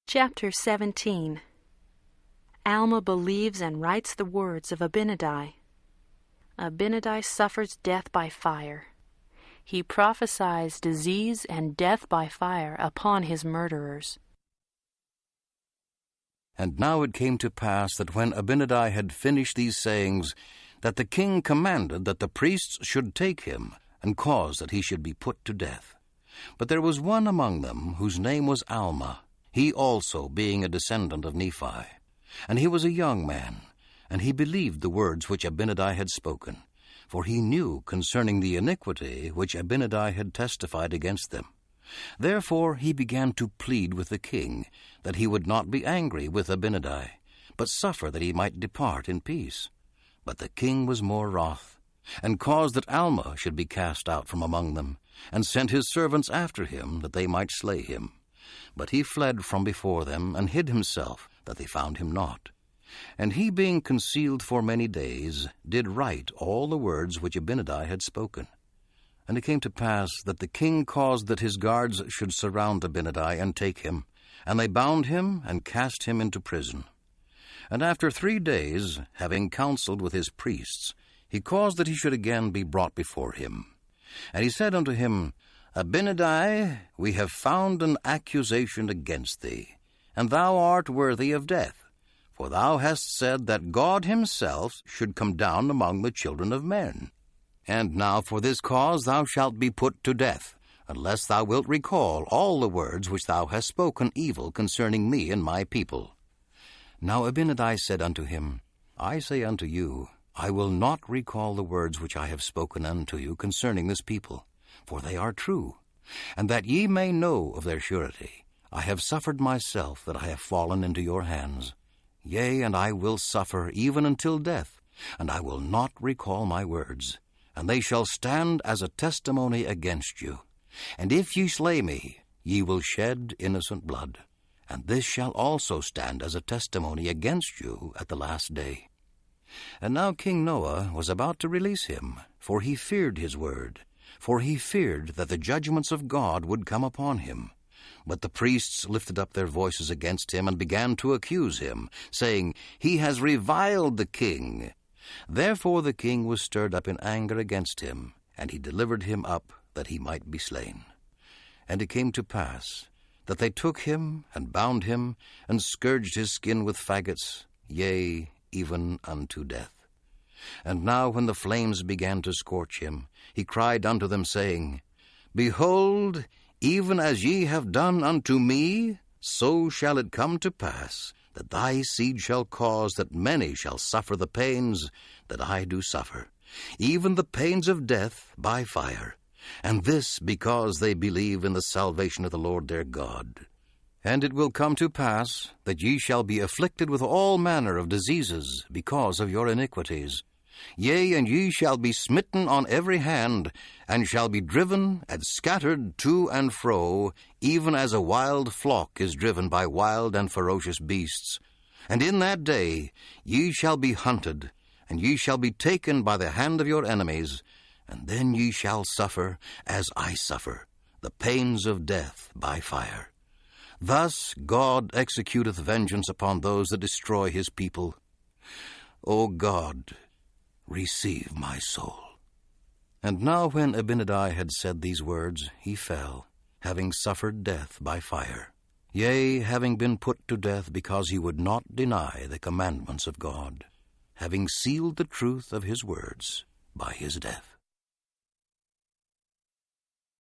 Chapter 17. Alma believes and writes the words of Abinadi. Abinadi suffers death by fire. He prophesies disease and death by fire upon his murderers. And now it came to pass that when Abinadi had finished these sayings, that the king commanded that the priests should take him, and cause that he should be put to death. But there was one among them whose name was Alma, he also being a descendant of Nephi. And he was a young man, and he believed the words which Abinadi had spoken, for he knew concerning the iniquity which Abinadi had testified against them. Therefore he began to plead with the king, that he would not be angry with Abinadi, but suffer that he might depart in peace. But the king was more wroth, and caused that Alma should be cast out from among them, and sent his servants after him, that they might slay him. But he fled from before them, and hid himself, that they found him not. And he, being concealed for many days, did write all the words which Abinadi had spoken. And it came to pass that the king caused that his guards should surround Abinadi and take him, and they bound him and cast him into prison. And after 3 days, having counseled with his priests, he caused that he should again be brought before him. And he said unto him, Abinadi, we have found an accusation against thee, and thou art worthy of death. For thou hast said that God himself should come down among the children of men. And now for this cause thou shalt be put to death, unless thou wilt recall all the words which thou hast spoken evil concerning me and my people. Now Abinadi said unto him, I say unto you, I will not recall the words which I have spoken unto you concerning this people, for they are true, and that ye may know of their surety. I have suffered myself that I have fallen into your hands. Yea, and I will suffer even until death, and I will not recall my words. And they shall stand as a testimony against you. And if ye slay me, ye will shed innocent blood. And this shall also stand as a testimony against you at the last day. And now King Noah was about to release him, for he feared his word, for he feared that the judgments of God would come upon him. But the priests lifted up their voices against him and began to accuse him, saying, He has reviled the king. Therefore the king was stirred up in anger against him, and he delivered him up that he might be slain. And it came to pass that they took him and bound him, and scourged his skin with faggots, yea, even unto death. And now when the flames began to scorch him, he cried unto them, saying, Behold, even as ye have done unto me, so shall it come to pass, that thy seed shall cause that many shall suffer the pains that I do suffer, even the pains of death by fire, and this because they believe in the salvation of the Lord their God. And it will come to pass that ye shall be afflicted with all manner of diseases because of your iniquities. Yea, and ye shall be smitten on every hand, and shall be driven and scattered to and fro, even as a wild flock is driven by wild and ferocious beasts. And in that day ye shall be hunted, and ye shall be taken by the hand of your enemies, and then ye shall suffer, as I suffer, the pains of death by fire. Thus God executeth vengeance upon those that destroy his people. O God, receive my soul. And now when Abinadi had said these words, he fell, having suffered death by fire, yea, having been put to death because he would not deny the commandments of God, having sealed the truth of his words by his death.